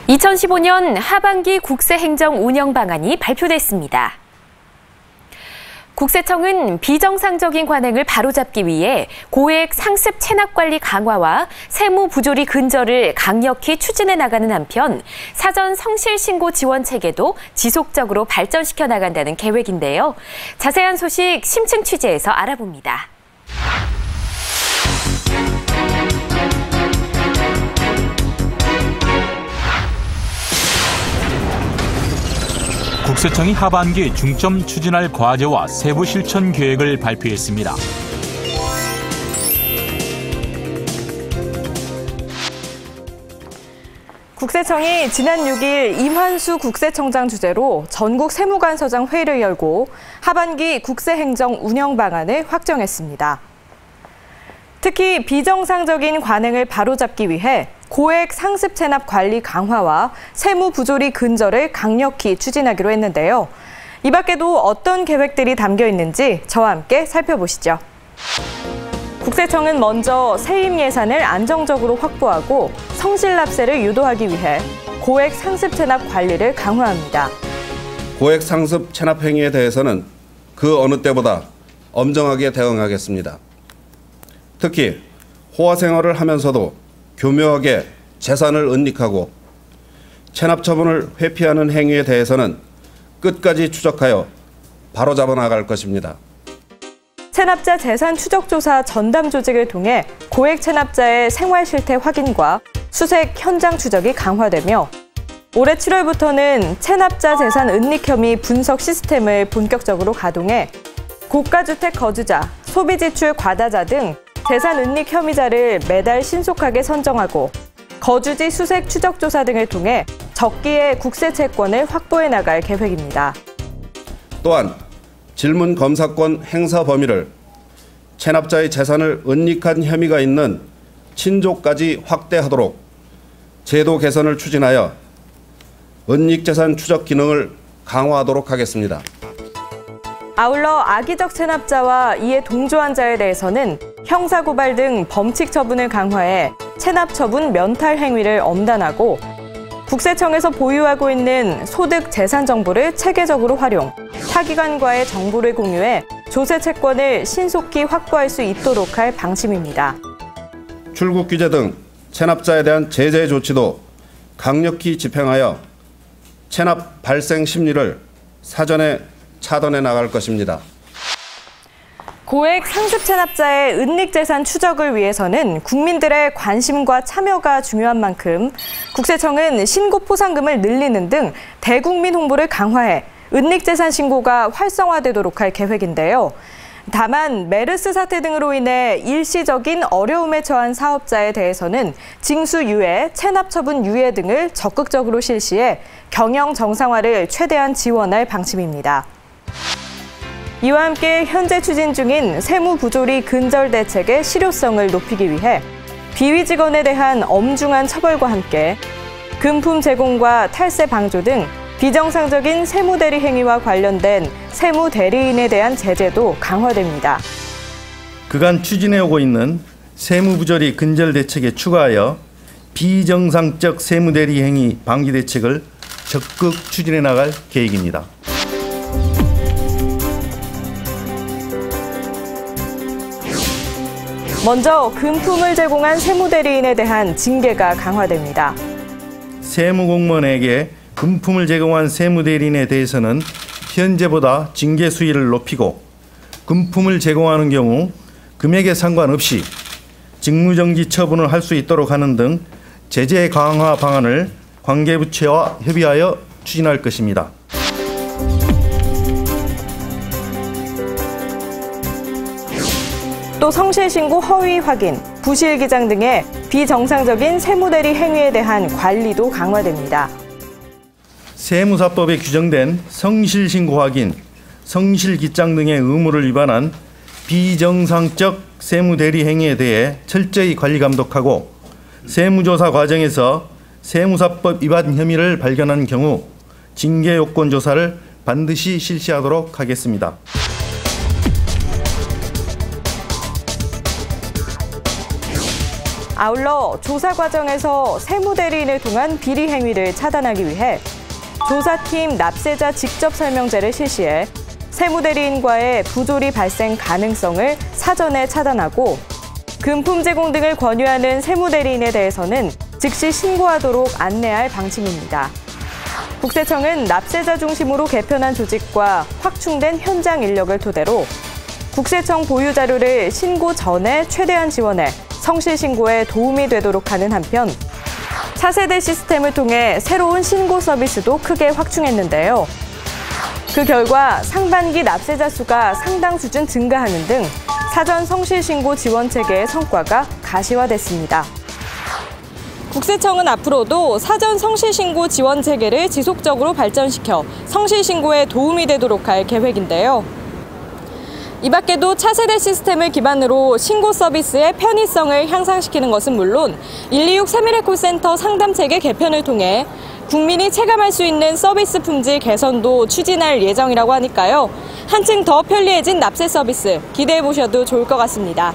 2015년 하반기 국세행정 운영 방안이 발표됐습니다. 국세청은 비정상적인 관행을 바로잡기 위해 고액 상습 체납 관리 강화와 세무 부조리 근절을 강력히 추진해 나가는 한편 사전 성실 신고 지원 체계도 지속적으로 발전시켜 나간다는 계획인데요. 자세한 소식 심층 취재해서 알아봅니다. 국세청이 하반기 중점 추진할 과제와 세부 실천 계획을 발표했습니다. 국세청이 지난 6일 임환수 국세청장 주재로 전국 세무관서장 회의를 열고 하반기 국세행정 운영 방안을 확정했습니다. 특히 비정상적인 관행을 바로잡기 위해 고액 상습 체납 관리 강화와 세무 부조리 근절을 강력히 추진하기로 했는데요. 이 밖에도 어떤 계획들이 담겨 있는지 저와 함께 살펴보시죠. 국세청은 먼저 세입 예산을 안정적으로 확보하고 성실 납세를 유도하기 위해 고액 상습 체납 관리를 강화합니다. 고액 상습 체납 행위에 대해서는 그 어느 때보다 엄정하게 대응하겠습니다. 특히 호화 생활을 하면서도 교묘하게 재산을 은닉하고 체납 처분을 회피하는 행위에 대해서는 끝까지 추적하여 바로잡아 나갈 것입니다. 체납자 재산 추적조사 전담 조직을 통해 고액 체납자의 생활 실태 확인과 수색 현장 추적이 강화되며 올해 7월부터는 체납자 재산 은닉 혐의 분석 시스템을 본격적으로 가동해 고가주택 거주자, 소비지출 과다자 등 재산 은닉 혐의자를 매달 신속하게 선정하고 거주지 수색 추적조사 등을 통해 적기에 국세 채권을 확보해 나갈 계획입니다. 또한 질문 검사권 행사 범위를 체납자의 재산을 은닉한 혐의가 있는 친족까지 확대하도록 제도 개선을 추진하여 은닉 재산 추적 기능을 강화하도록 하겠습니다. 아울러 악의적 체납자와 이에 동조한 자에 대해서는 형사고발 등 범칙 처분을 강화해 체납 처분 면탈 행위를 엄단하고 국세청에서 보유하고 있는 소득 재산 정보를 체계적으로 활용, 타기관과의 정보를 공유해 조세 채권을 신속히 확보할 수 있도록 할 방침입니다. 출국 규제 등 체납자에 대한 제재 조치도 강력히 집행하여 체납 발생 심리를 사전에 차단해 나갈 것입니다. 고액 상습 체납자의 은닉 재산 추적을 위해서는 국민들의 관심과 참여가 중요한 만큼 국세청은 신고 포상금을 늘리는 등 대국민 홍보를 강화해 은닉 재산 신고가 활성화되도록 할 계획인데요. 다만 메르스 사태 등으로 인해 일시적인 어려움에 처한 사업자에 대해서는 징수 유예, 체납 처분 유예 등을 적극적으로 실시해 경영 정상화를 최대한 지원할 방침입니다. 이와 함께 현재 추진 중인 세무 부조리 근절 대책의 실효성을 높이기 위해 비위 직원에 대한 엄중한 처벌과 함께 금품 제공과 탈세 방조 등 비정상적인 세무대리 행위와 관련된 세무대리인에 대한 제재도 강화됩니다. 그간 추진해오고 있는 세무부조리 근절 대책에 추가하여 비정상적 세무대리 행위 방지 대책을 적극 추진해 나갈 계획입니다. 먼저 금품을 제공한 세무대리인에 대한 징계가 강화됩니다. 세무공무원에게 금품을 제공한 세무대리인에 대해서는 현재보다 징계 수위를 높이고 금품을 제공하는 경우 금액에 상관없이 직무정지 처분을 할 수 있도록 하는 등 제재 강화 방안을 관계부처와 협의하여 추진할 것입니다. 또 성실신고 허위 확인, 부실기장 등의 비정상적인 세무대리 행위에 대한 관리도 강화됩니다. 세무사법에 규정된 성실신고 확인, 성실기장 등의 의무를 위반한 비정상적 세무대리 행위에 대해 철저히 관리 감독하고 세무조사 과정에서 세무사법 위반 혐의를 발견한 경우 징계 요건 조사를 반드시 실시하도록 하겠습니다. 아울러 조사 과정에서 세무대리인을 통한 비리 행위를 차단하기 위해 조사팀 납세자 직접 설명제를 실시해 세무대리인과의 부조리 발생 가능성을 사전에 차단하고 금품 제공 등을 권유하는 세무대리인에 대해서는 즉시 신고하도록 안내할 방침입니다. 국세청은 납세자 중심으로 개편한 조직과 확충된 현장 인력을 토대로 국세청 보유 자료를 신고 전에 최대한 지원해 성실 신고에 도움이 되도록 하는 한편 차세대 시스템을 통해 새로운 신고 서비스도 크게 확충했는데요. 그 결과 상반기 납세자 수가 상당 수준 증가하는 등 사전 성실 신고 지원 체계의 성과가 가시화됐습니다. 국세청은 앞으로도 사전 성실 신고 지원 체계를 지속적으로 발전시켜 성실 신고에 도움이 되도록 할 계획인데요. 이 밖에도 차세대 시스템을 기반으로 신고 서비스의 편의성을 향상시키는 것은 물론 126 세밀의 콜센터 상담체계 개편을 통해 국민이 체감할 수 있는 서비스 품질 개선도 추진할 예정이라고 하니까요. 한층 더 편리해진 납세 서비스 기대해 보셔도 좋을 것 같습니다.